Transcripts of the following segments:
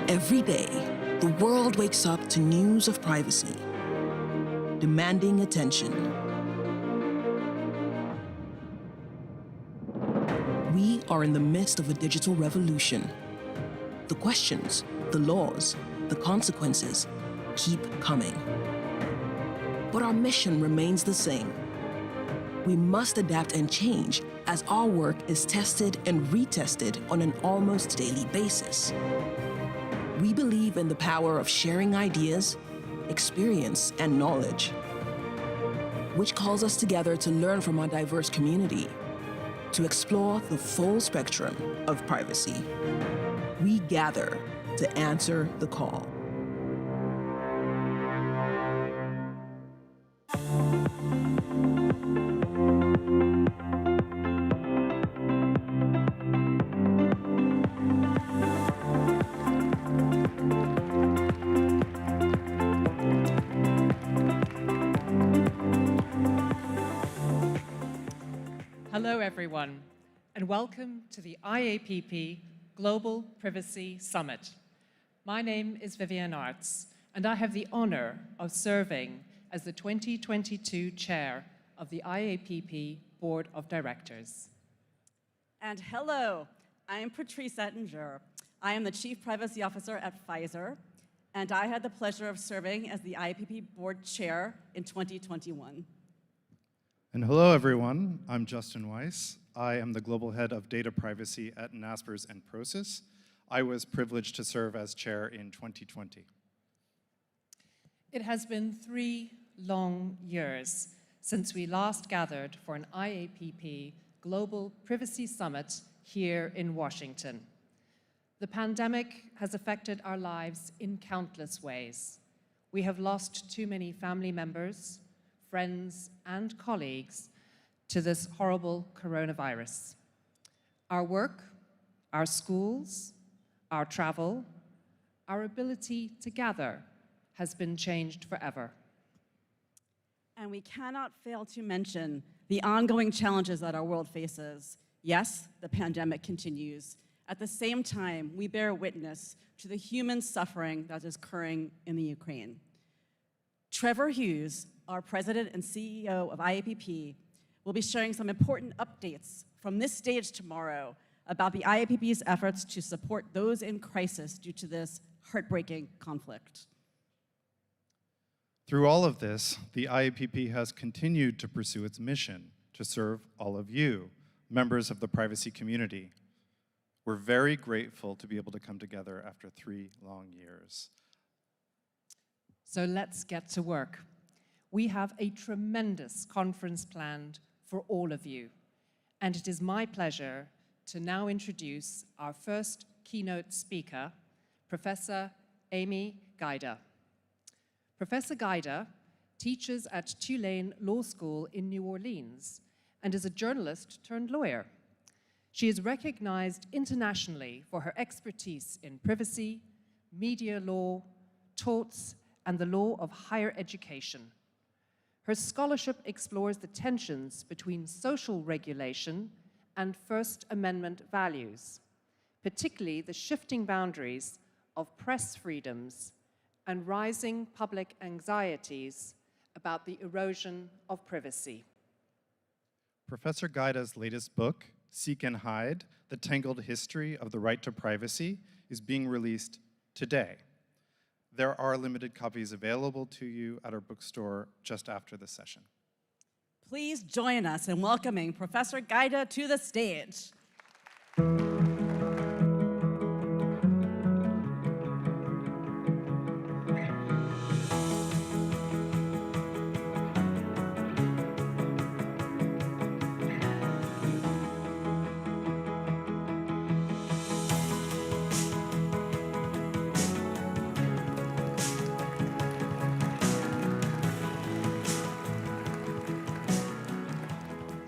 Every day, the world wakes up to news of privacy, demanding attention. We are in the midst of a digital revolution. The questions, the laws, the consequences keep coming. But our mission remains the same. We must adapt and change as our work is tested and retested on an almost daily basis. We believe in the power of sharing ideas, experience, and knowledge, which calls us together to learn from our diverse community, to explore the full spectrum of privacy. We gather to answer the call. Hello, everyone, and welcome to the IAPP Global Privacy Summit. My name is Vivienne Arts, and I have the honor of serving as the 2022 Chair of the IAPP Board of Directors. And hello, I am Patrice Ettinger. I am the Chief Privacy Officer at Pfizer, and I had the pleasure of serving as the IAPP Board Chair in 2021. And hello, everyone. I'm Justin Weiss. I am the Global Head of Data Privacy at Naspers and Prosus. I was privileged to serve as chair in 2020. It has been 3 long years since we last gathered for an IAPP Global Privacy Summit here in Washington. The pandemic has affected our lives in countless ways. We have lost too many family members, friends, and colleagues to this horrible coronavirus. Our work, our schools, our travel, our ability to gather has been changed forever. And we cannot fail to mention the ongoing challenges that our world faces. Yes, the pandemic continues. At the same time, we bear witness to the human suffering that is occurring in the Ukraine. Trevor Hughes, our president and CEO of IAPP, will be sharing some important updates from this stage tomorrow about the IAPP's efforts to support those in crisis due to this heartbreaking conflict. Through all of this, the IAPP has continued to pursue its mission to serve all of you, members of the privacy community. We're very grateful to be able to come together after 3 long years. So let's get to work. We have a tremendous conference planned for all of you, and it is my pleasure to now introduce our first keynote speaker, Professor Amy Gajda. Professor Gajda teaches at Tulane Law School in New Orleans and is a journalist turned lawyer. She is recognized internationally for her expertise in privacy, media law, torts, and the law of higher education. Her scholarship explores the tensions between social regulation and First Amendment values, particularly the shifting boundaries of press freedoms and rising public anxieties about the erosion of privacy. Professor Gajda's latest book, Seek and Hide: The Tangled History of the Right to Privacy, is being released today. There are limited copies available to you at our bookstore just after the session. Please join us in welcoming Professor Gajda to the stage.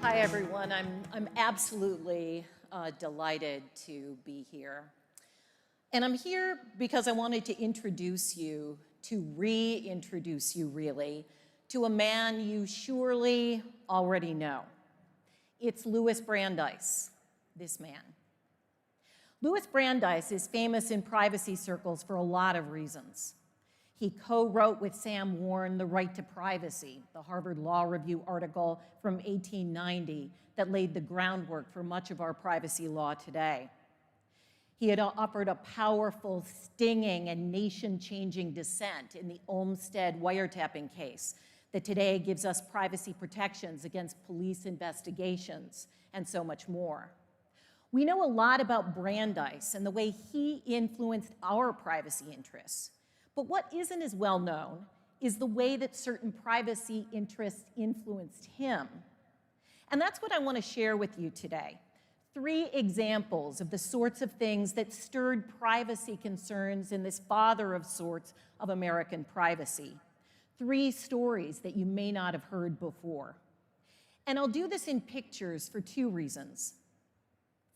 Hi, everyone. I'm absolutely delighted to be here. And I'm here because I wanted to introduce you, to reintroduce you really, to a man you surely already know. It's Louis Brandeis, this man. Louis Brandeis is famous in privacy circles for a lot of reasons. He co-wrote with Sam Warren The Right to Privacy, the Harvard Law Review article from 1890 that laid the groundwork for much of our privacy law today. He had offered a powerful, stinging, and nation-changing dissent in the Olmstead wiretapping case that today gives us privacy protections against police investigations and so much more. We know a lot about Brandeis and the way he influenced our privacy interests. But what isn't as well known is the way that certain privacy interests influenced him. And that's what I want to share with you today. 3 examples of the sorts of things that stirred privacy concerns in this father of sorts of American privacy. 3 stories that you may not have heard before. And I'll do this in pictures for 2 reasons.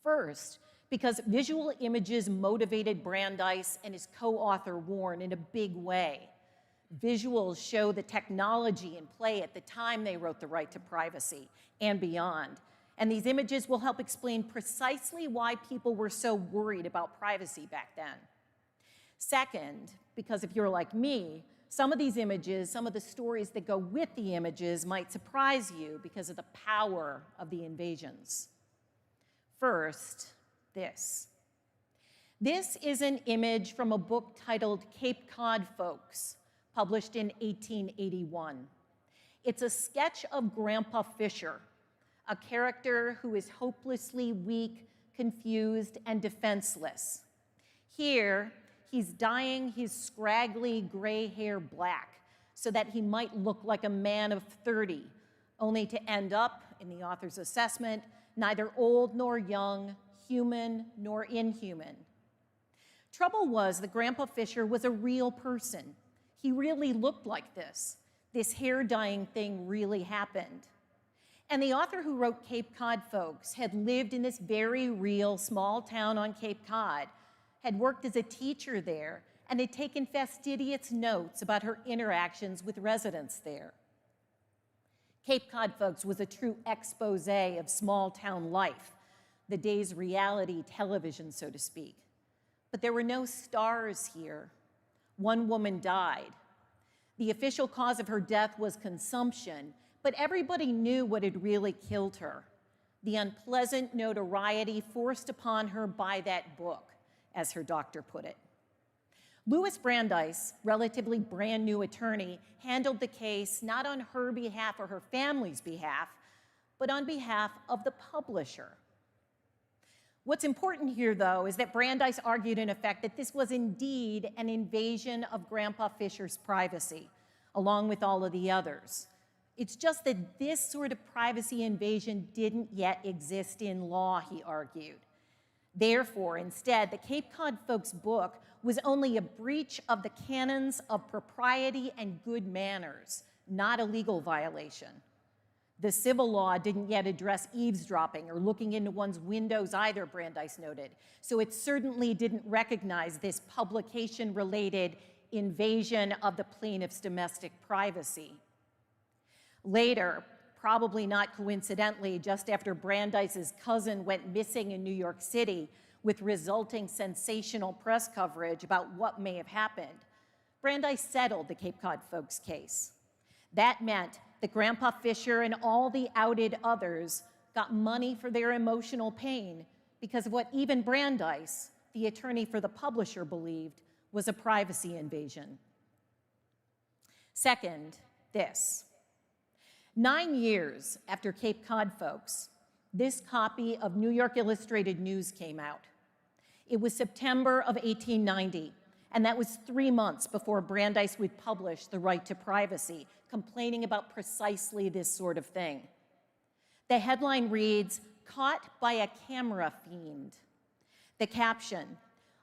First, because visual images motivated Brandeis and his co-author Warren in a big way. Visuals show the technology in play at the time they wrote The Right to Privacy and beyond. And these images will help explain precisely why people were so worried about privacy back then. Second, because if you're like me, some of these images, some of the stories that go with the images might surprise you because of the power of the invasions. First, this. This is an image from a book titled Cape Cod Folks, published in 1881. It's a sketch of Grandpa Fisher, a character who is hopelessly weak, confused, and defenseless. Here, he's dyeing his scraggly gray hair black so that he might look like a man of 30, only to end up, in the author's assessment, neither old nor young, human nor inhuman. Trouble was that Grandpa Fisher was a real person. He really looked like this. This hair dyeing thing really happened. And the author who wrote Cape Cod Folks had lived in this very real small town on Cape Cod, had worked as a teacher there, and had taken fastidious notes about her interactions with residents there. Cape Cod Folks was a true expose of small town life, the day's reality television, so to speak. But there were no stars here. One woman died. The official cause of her death was consumption, but everybody knew what had really killed her: the unpleasant notoriety forced upon her by that book, as her doctor put it. Louis Brandeis, relatively brand new attorney, handled the case not on her behalf or her family's behalf, but on behalf of the publisher. What's important here, though, is that Brandeis argued, in effect, that this was indeed an invasion of Grandpa Fisher's privacy, along with all of the others. It's just that this sort of privacy invasion didn't yet exist in law, he argued. Therefore, instead, the Cape Cod Folks book was only a breach of the canons of propriety and good manners, not a legal violation. The civil law didn't yet address eavesdropping or looking into one's windows either, Brandeis noted, so it certainly didn't recognize this publication-related invasion of the plaintiff's domestic privacy. Later, probably not coincidentally, just after Brandeis's cousin went missing in New York City with resulting sensational press coverage about what may have happened, Brandeis settled the Cape Cod Folks case. That meant that Grandpa Fisher and all the outed others got money for their emotional pain because of what even Brandeis, the attorney for the publisher, believed was a privacy invasion. Second, this. 9 years after Cape Cod Folks, this copy of New York Illustrated News came out. It was September of 1890, and that was 3 months before Brandeis would publish The Right to Privacy, complaining about precisely this sort of thing. The headline reads, "Caught by a camera fiend." The caption,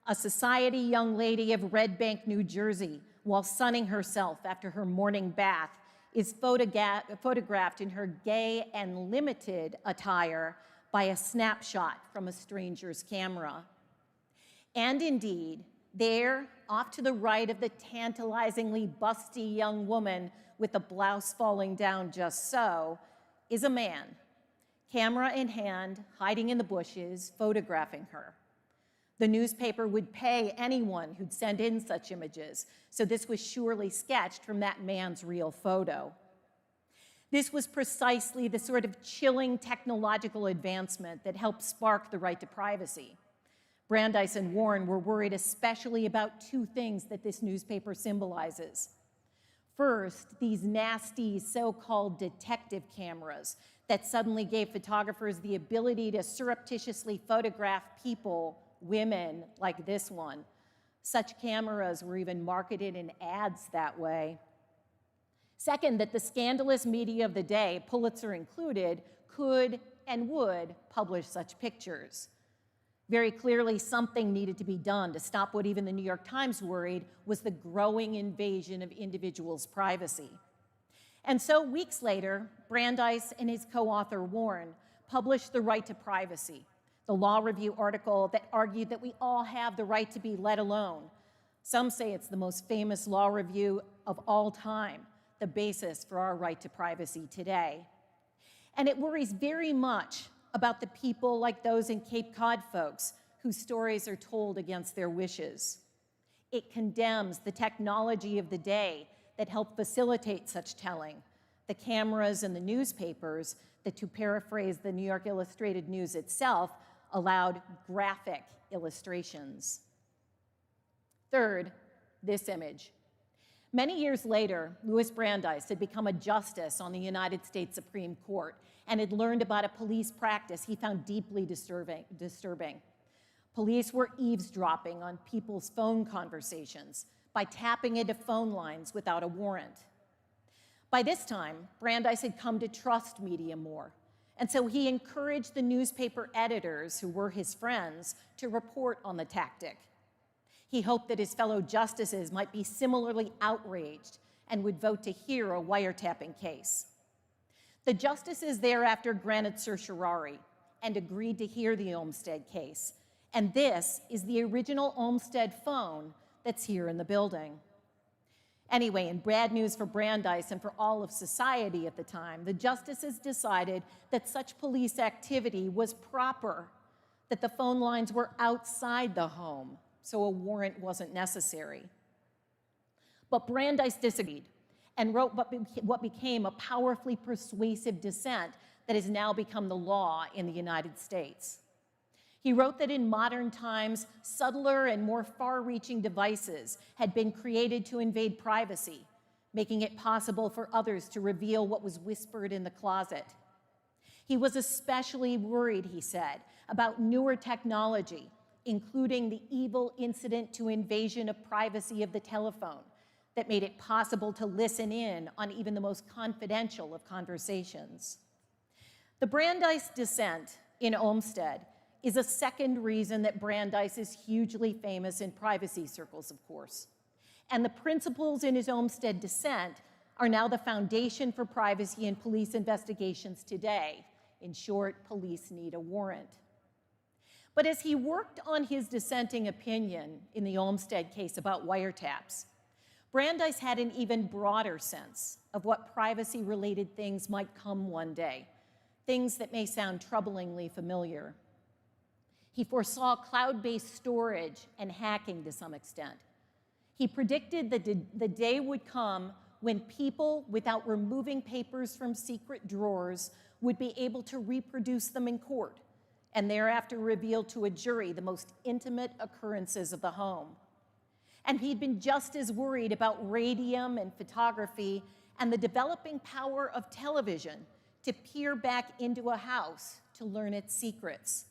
"A society young lady of Red Bank, New Jersey, while sunning herself after her morning bath, is photographed in her gay and limited attire by a snapshot from a stranger's camera." And indeed, there, off to the right of the tantalizingly busty young woman with the blouse falling down just so, is a man, camera in hand, hiding in the bushes, photographing her. The newspaper would pay anyone who'd send in such images, so this was surely sketched from that man's real photo. This was precisely the sort of chilling technological advancement that helped spark the right to privacy. Brandeis and Warren were worried especially about two things that this newspaper symbolizes. First, these nasty so-called detective cameras that suddenly gave photographers the ability to surreptitiously photograph people, women, like this one. Such cameras were even marketed in ads that way. Second, that the scandalous media of the day, Pulitzer included, could and would publish such pictures. Very clearly, something needed to be done to stop what even the New York Times worried was the growing invasion of individuals' privacy. And so, weeks later, Brandeis and his co-author Warren published The Right to Privacy, the law review article that argued that we all have the right to be let alone. Some say it's the most famous law review of all time, the basis for our right to privacy today. And it worries very much about the people like those in Cape Cod folks whose stories are told against their wishes. It condemns the technology of the day that helped facilitate such telling, the cameras and the newspapers that, to paraphrase the New York Illustrated News itself, allowed graphic illustrations. Third, this image. Many years later, Louis Brandeis had become a justice on the United States Supreme Court and had learned about a police practice he found deeply disturbing. Police were eavesdropping on people's phone conversations by tapping into phone lines without a warrant. By this time, Brandeis had come to trust media more, and so he encouraged the newspaper editors, who were his friends, to report on the tactic. He hoped that his fellow justices might be similarly outraged and would vote to hear a wiretapping case. The justices thereafter granted certiorari and agreed to hear the Olmsted case, and this is the original Olmsted phone that's here in the building. Anyway, in bad news for Brandeis and for all of society at the time, the justices decided that such police activity was proper, that the phone lines were outside the home, so a warrant wasn't necessary. But Brandeis disagreed and wrote what became a powerfully persuasive dissent that has now become the law in the United States. He wrote that in modern times, subtler and more far-reaching devices had been created to invade privacy, making it possible for others to reveal what was whispered in the closet. He was especially worried, he said, about newer technology, including the evil incident to invasion of privacy of the telephone that made it possible to listen in on even the most confidential of conversations. The Brandeis dissent in Olmsted is a second reason that Brandeis is hugely famous in privacy circles, of course. And the principles in his Olmsted dissent are now the foundation for privacy in police investigations today. In short, police need a warrant. But as he worked on his dissenting opinion in the Olmsted case about wiretaps, Brandeis had an even broader sense of what privacy-related things might come one day, things that may sound troublingly familiar. He foresaw cloud-based storage and hacking to some extent. He predicted that the day would come when people, without removing papers from secret drawers, would be able to reproduce them in court and thereafter reveal to a jury the most intimate occurrences of the home. And he'd been just as worried about radium and photography and the developing power of television to peer back into a house to learn its secrets.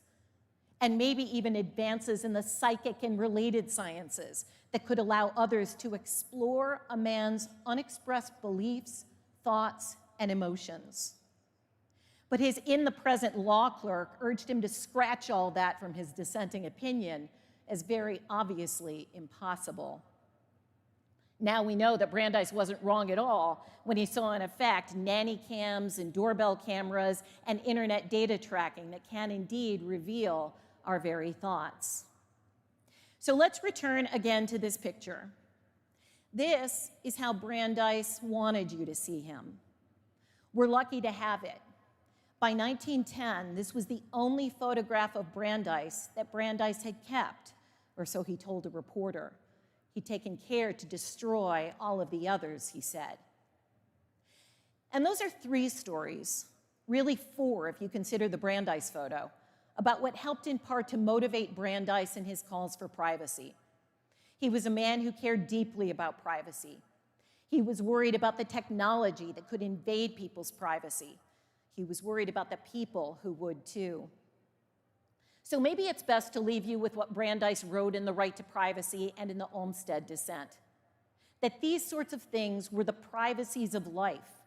And maybe even advances in the psychic and related sciences that could allow others to explore a man's unexpressed beliefs, thoughts, and emotions. But his in-the-present law clerk urged him to scratch all that from his dissenting opinion as very obviously impossible. Now we know that Brandeis wasn't wrong at all when he saw in effect nanny cams and doorbell cameras and internet data tracking that can indeed reveal our very thoughts. So let's return again to this picture. This is how Brandeis wanted you to see him. We're lucky to have it. By 1910, this was the only photograph of Brandeis that Brandeis had kept, or so he told a reporter. He'd taken care to destroy all of the others, he said. And those are 3 stories, really 4 if you consider the Brandeis photo, about what helped in part to motivate Brandeis in his calls for privacy. He was a man who cared deeply about privacy. He was worried about the technology that could invade people's privacy. He was worried about the people who would too. So maybe it's best to leave you with what Brandeis wrote in The Right to Privacy and in the Olmsted Dissent, that these sorts of things were the privacies of life,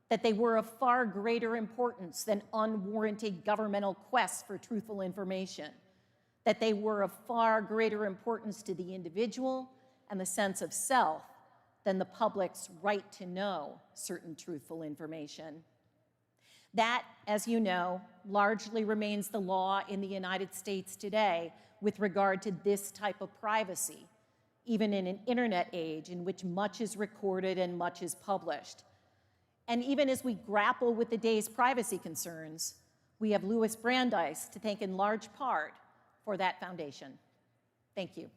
that they were of far greater importance than unwarranted governmental quests for truthful information, that they were of far greater importance to the individual and the sense of self than the public's right to know certain truthful information. That, as you know, largely remains the law in the United States today with regard to this type of privacy, even in an internet age in which much is recorded and much is published. And even as we grapple with the day's privacy concerns, we have Louis Brandeis to thank in large part for that foundation. Thank you.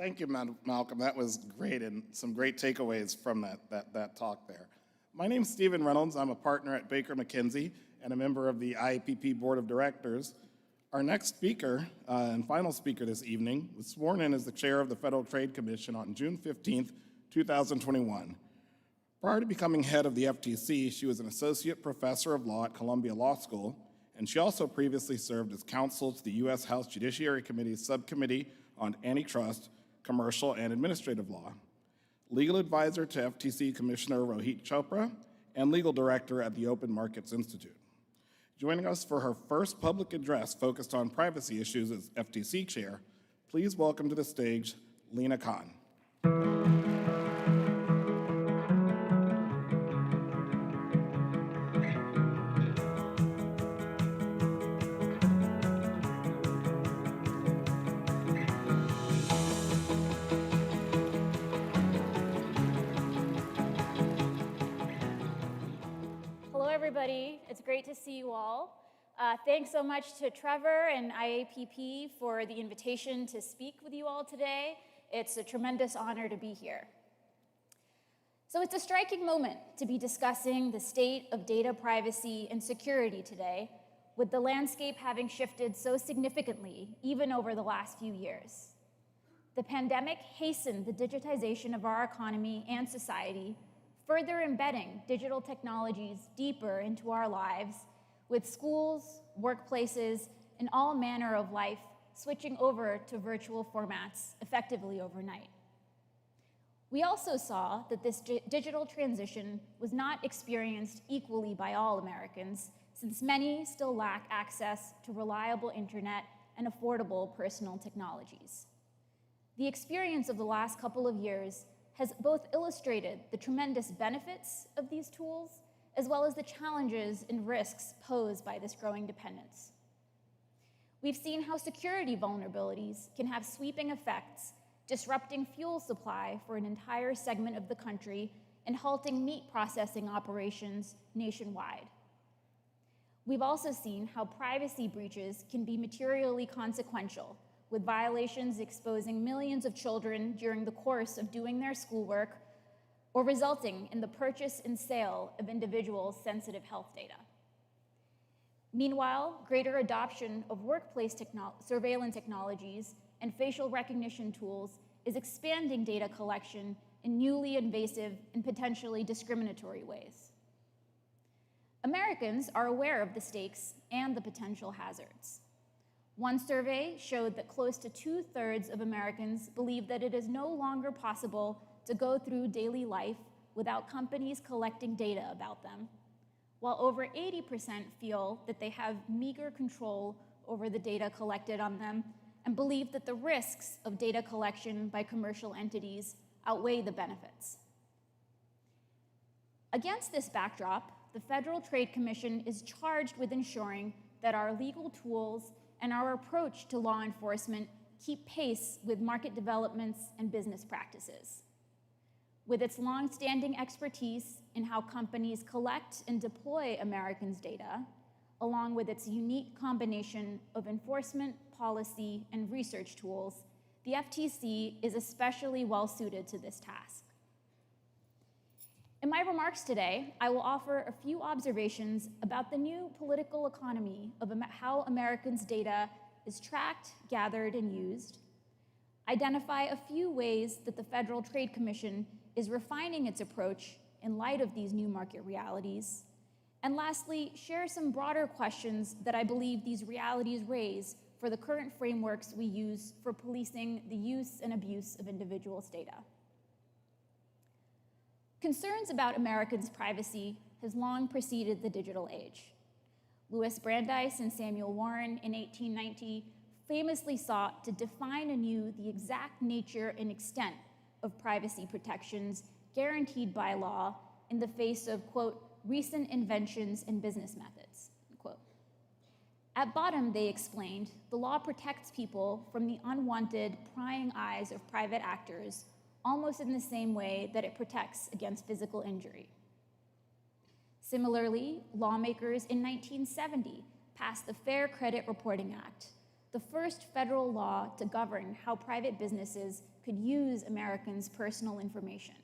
Thank you, Malcolm. That was great, and some great takeaways from that talk there. My name's Stephen Reynolds. I'm a partner at Baker McKenzie and a member of the IAPP Board of Directors. Our next speaker and final speaker this evening was sworn in as the chair of the Federal Trade Commission on June 15th, 2021. Prior to becoming head of the FTC, she was an associate professor of law at Columbia Law School, and she also previously served as counsel to the U.S. House Judiciary Committee's Subcommittee on Antitrust, Commercial, and Administrative Law, legal advisor to FTC Commissioner Rohit Chopra, and legal director at the Open Markets Institute. Joining us for her first public address focused on privacy issues as FTC Chair, please welcome to the stage Lina Khan. Everybody. It's great to see you all. Thanks so much to Trevor and IAPP for the invitation to speak with you all today. It's a tremendous honor to be here. So it's a striking moment to be discussing the state of data privacy and security today, with the landscape having shifted so significantly even over the last few years. The pandemic hastened the digitization of our economy and society, further embedding digital technologies deeper into our lives, with schools, workplaces, and all manner of life switching over to virtual formats effectively overnight. We also saw that this digital transition was not experienced equally by all Americans, since many still lack access to reliable internet and affordable personal technologies. The experience of the last couple of years has both illustrated the tremendous benefits of these tools, as well as the challenges and risks posed by this growing dependence. We've seen how security vulnerabilities can have sweeping effects, disrupting fuel supply for an entire segment of the country and halting meat processing operations nationwide. We've also seen how privacy breaches can be materially consequential, with violations exposing millions of children during the course of doing their schoolwork, or resulting in the purchase and sale of individuals' sensitive health data. Meanwhile, greater adoption of workplace surveillance technologies and facial recognition tools is expanding data collection in newly invasive and potentially discriminatory ways. Americans are aware of the stakes and the potential hazards. One survey showed that close to 2/3 of Americans believe that it is no longer possible to go through daily life without companies collecting data about them, while over 80% feel that they have meager control over the data collected on them and believe that the risks of data collection by commercial entities outweigh the benefits. Against this backdrop, the Federal Trade Commission is charged with ensuring that our legal tools and our approach to law enforcement keep pace with market developments and business practices. With its long-standing expertise in how companies collect and deploy Americans' data, along with its unique combination of enforcement, policy, and research tools, the FTC is especially well-suited to this task. In my remarks today, I will offer a few observations about the new political economy of how Americans' data is tracked, gathered, and used, identify a few ways that the Federal Trade Commission is refining its approach in light of these new market realities, and lastly, share some broader questions that I believe these realities raise for the current frameworks we use for policing the use and abuse of individuals' data. Concerns about Americans' privacy has long preceded the digital age. Louis Brandeis and Samuel Warren in 1890 famously sought to define anew the exact nature and extent of privacy protections guaranteed by law in the face of, quote, recent inventions in business methods, quote. At bottom, they explained, the law protects people from the unwanted prying eyes of private actors almost in the same way that it protects against physical injury. Similarly, lawmakers in 1970 passed the Fair Credit Reporting Act, the first federal law to govern how private businesses could use Americans' personal information.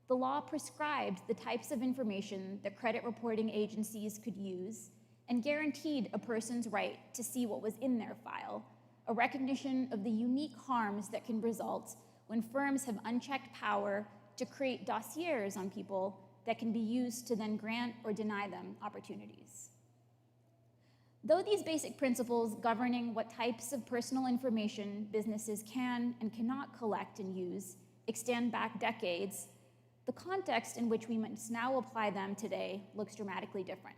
The law prescribed the types of information that credit reporting agencies could use and guaranteed a person's right to see what was in their file, a recognition of the unique harms that can result when firms have unchecked power to create dossiers on people that can be used to then grant or deny them opportunities. Though these basic principles governing what types of personal information businesses can and cannot collect and use extend back decades, the context in which we must now apply them today looks dramatically different.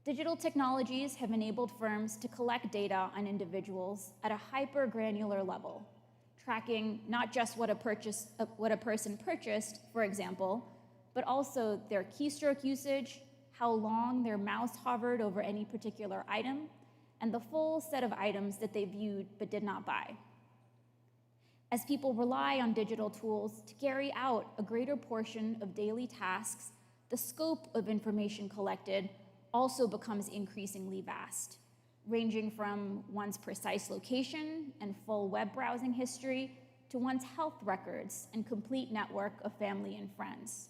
Digital technologies have enabled firms to collect data on individuals at a hyper-granular level, tracking not just what a person purchased, for example, but also their keystroke usage, how long their mouse hovered over any particular item, and the full set of items that they viewed but did not buy. As people rely on digital tools to carry out a greater portion of daily tasks, the scope of information collected also becomes increasingly vast, ranging from one's precise location and full web browsing history to one's health records and complete network of family and friends.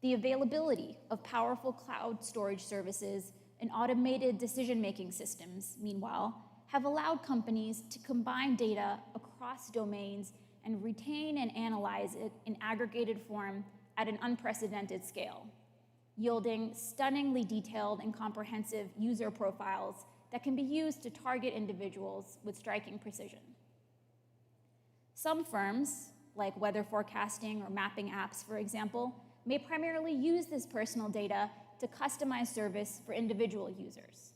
The availability of powerful cloud storage services and automated decision-making systems, meanwhile, have allowed companies to combine data across domains and retain and analyze it in aggregated form at an unprecedented scale, yielding stunningly detailed and comprehensive user profiles that can be used to target individuals with striking precision. Some firms, like weather forecasting or mapping apps, for example, may primarily use this personal data to customize service for individual users.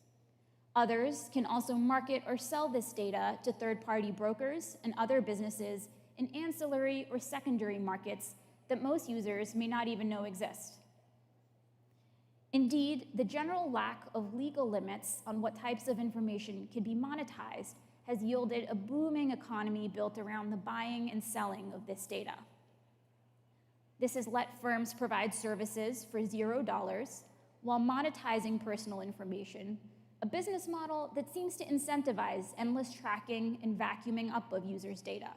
Others can also market or sell this data to third-party brokers and other businesses in ancillary or secondary markets that most users may not even know exist. Indeed, the general lack of legal limits on what types of information can be monetized has yielded a booming economy built around the buying and selling of this data. This has let firms provide services for $0 while monetizing personal information, a business model that seems to incentivize endless tracking and vacuuming up of users' data.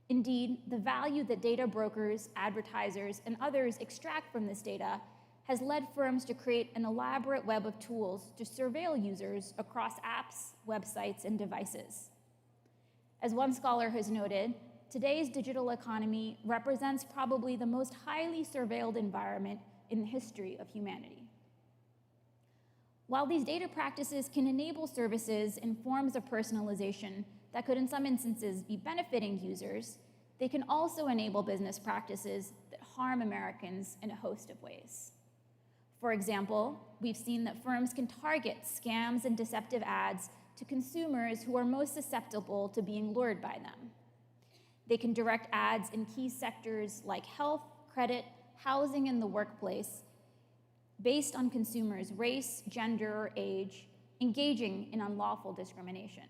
Indeed, the value that data brokers, advertisers, and others extract from this data has led firms to create an elaborate web of tools to surveil users across apps, websites, and devices. As one scholar has noted, today's digital economy represents probably the most highly surveilled environment in the history of humanity. While these data practices can enable services and forms of personalization that could in some instances be benefiting users, they can also enable business practices that harm Americans in a host of ways. For example, we've seen that firms can target scams and deceptive ads to consumers who are most susceptible to being lured by them. They can direct ads in key sectors like health, credit, housing, and the workplace based on consumers' race, gender, or age, engaging in unlawful discrimination.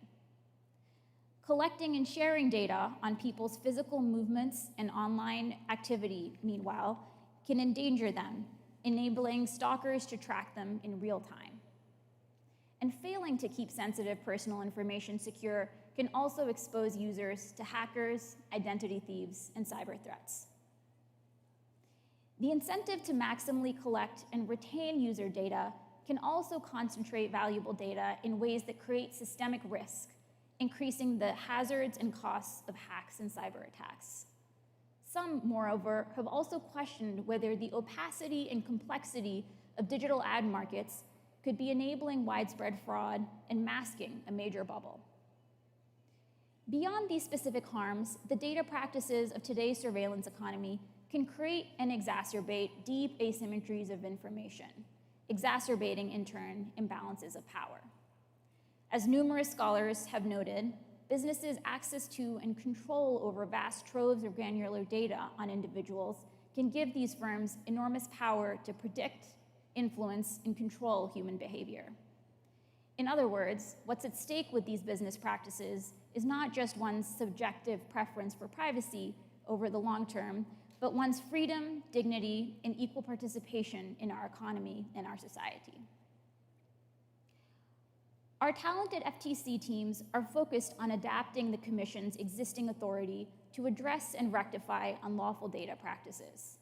Collecting and sharing data on people's physical movements and online activity, meanwhile, can endanger them, enabling stalkers to track them in real time. And failing to keep sensitive personal information secure can also expose users to hackers, identity thieves, and cyber threats. The incentive to maximally collect and retain user data can also concentrate valuable data in ways that create systemic risk, increasing the hazards and costs of hacks and cyber attacks. Some, moreover, have also questioned whether the opacity and complexity of digital ad markets could be enabling widespread fraud and masking a major bubble. Beyond these specific harms, the data practices of today's surveillance economy can create and exacerbate deep asymmetries of information, exacerbating, in turn, imbalances of power. As numerous scholars have noted, businesses' access to and control over vast troves of granular data on individuals can give these firms enormous power to predict, influence, and control human behavior. In other words, what's at stake with these business practices is not just one's subjective preference for privacy over the long term, but one's freedom, dignity, and equal participation in our economy and our society. Our talented FTC teams are focused on adapting the Commission's existing authority to address and rectify unlawful data practices.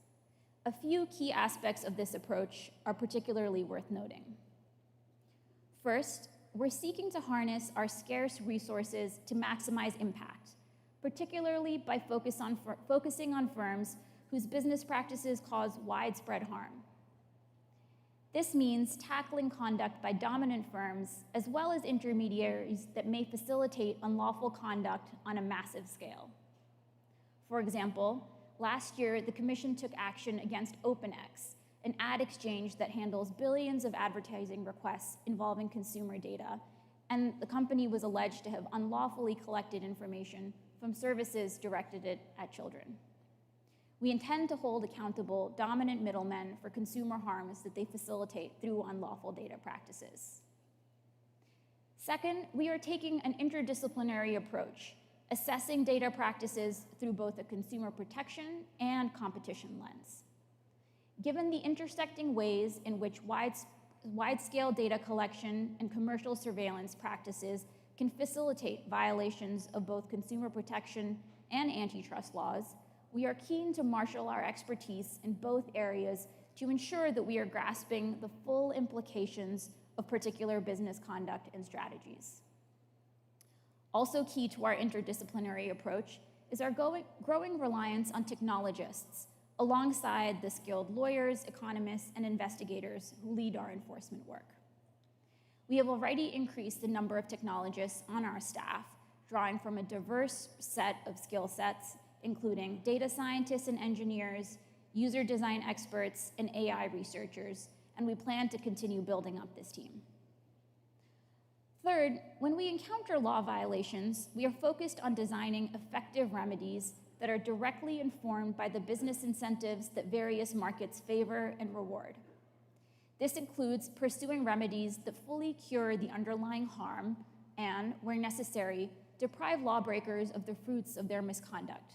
A few key aspects of this approach are particularly worth noting. First, we're seeking to harness our scarce resources to maximize impact, particularly by focusing on firms whose business practices cause widespread harm. This means tackling conduct by dominant firms as well as intermediaries that may facilitate unlawful conduct on a massive scale. For example, last year, the Commission took action against OpenX, an ad exchange that handles billions of advertising requests involving consumer data, and the company was alleged to have unlawfully collected information from services directed at children. We intend to hold accountable dominant middlemen for consumer harms that they facilitate through unlawful data practices. Second, we are taking an interdisciplinary approach, assessing data practices through both a consumer protection and competition lens. Given the intersecting ways in which wide-scale data collection and commercial surveillance practices can facilitate violations of both consumer protection and antitrust laws, we are keen to marshal our expertise in both areas to ensure that we are grasping the full implications of particular business conduct and strategies. Also key to our interdisciplinary approach is our growing reliance on technologists, alongside the skilled lawyers, economists, and investigators who lead our enforcement work. We have already increased the number of technologists on our staff, drawing from a diverse set of skill sets, including data scientists and engineers, user design experts, and AI researchers, and we plan to continue building up this team. Third, when we encounter law violations, we are focused on designing effective remedies that are directly informed by the business incentives that various markets favor and reward. This includes pursuing remedies that fully cure the underlying harm and, where necessary, deprive lawbreakers of the fruits of their misconduct.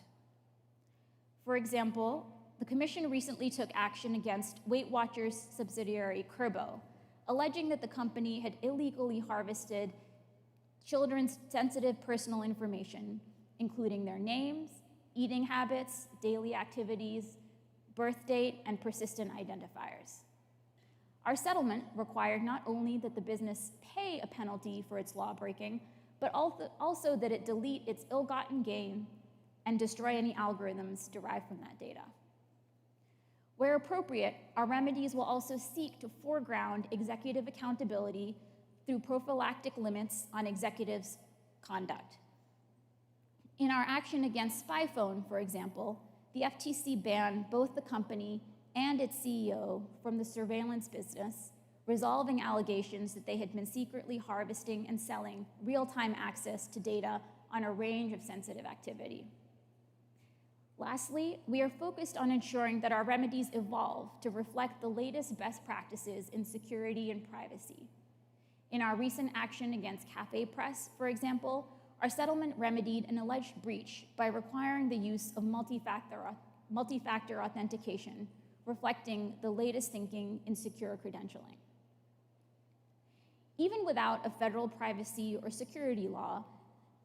For example, the Commission recently took action against Weight Watchers subsidiary Kurbo, alleging that the company had illegally harvested children's sensitive personal information, including their names, eating habits, daily activities, birth date, and persistent identifiers. Our settlement required not only that the business pay a penalty for its lawbreaking, but also that it delete its ill-gotten gain and destroy any algorithms derived from that data. Where appropriate, our remedies will also seek to foreground executive accountability through prophylactic limits on executives' conduct. In our action against SpyPhone, for example, the FTC banned both the company and its CEO from the surveillance business, resolving allegations that they had been secretly harvesting and selling real-time access to data on a range of sensitive activity. Lastly, we are focused on ensuring that our remedies evolve to reflect the latest best practices in security and privacy. In our recent action against Cafe Press, for example, our settlement remedied an alleged breach by requiring the use of multi-factor authentication, reflecting the latest thinking in secure credentialing. Even without a federal privacy or security law,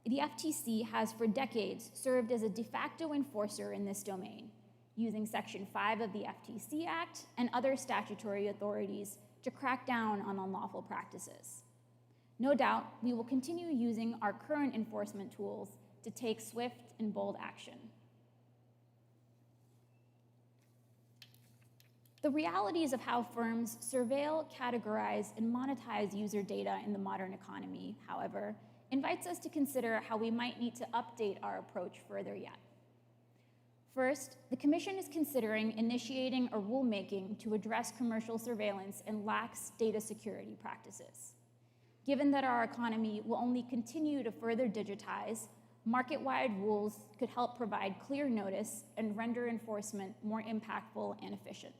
the FTC has for decades served as a de facto enforcer in this domain, using Section 5 of the FTC Act and other statutory authorities to crack down on unlawful practices. No doubt, we will continue using our current enforcement tools to take swift and bold action. The realities of how firms surveil, categorize, and monetize user data in the modern economy, however, invites us to consider how we might need to update our approach further yet. First, the Commission is considering initiating a rulemaking to address commercial surveillance and lax data security practices. Given that our economy will only continue to further digitize, market-wide rules could help provide clear notice and render enforcement more impactful and efficient.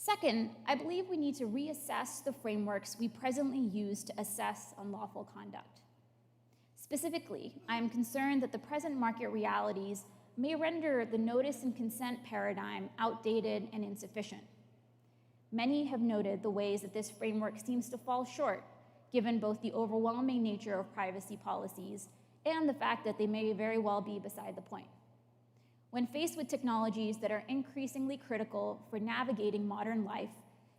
Second, I believe we need to reassess the frameworks we presently use to assess unlawful conduct. Specifically, I am concerned that the present market realities may render the notice and consent paradigm outdated and insufficient. Many have noted the ways that this framework seems to fall short, given both the overwhelming nature of privacy policies and the fact that they may very well be beside the point. When faced with technologies that are increasingly critical for navigating modern life,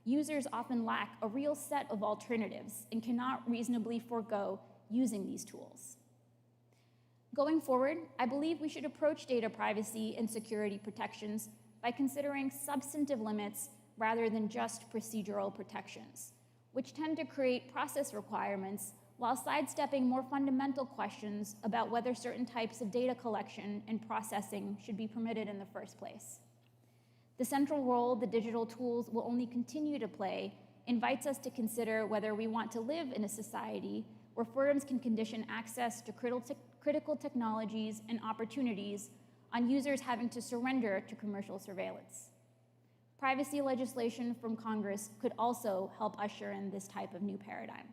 users often lack a real set of alternatives and cannot reasonably forego using these tools. Going forward, I believe we should approach data privacy and security protections by considering substantive limits rather than just procedural protections, which tend to create process requirements while sidestepping more fundamental questions about whether certain types of data collection and processing should be permitted in the first place. The central role the digital tools will only continue to play invites us to consider whether we want to live in a society where firms can condition access to critical technologies and opportunities on users having to surrender to commercial surveillance. Privacy legislation from Congress could also help usher in this type of new paradigm.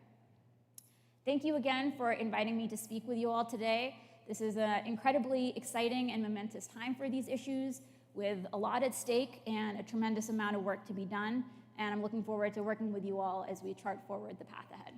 Thank you again for inviting me to speak with you all today. This is an incredibly exciting and momentous time for these issues, with a lot at stake and a tremendous amount of work to be done. And I'm looking forward to working with you all as we chart forward the path ahead.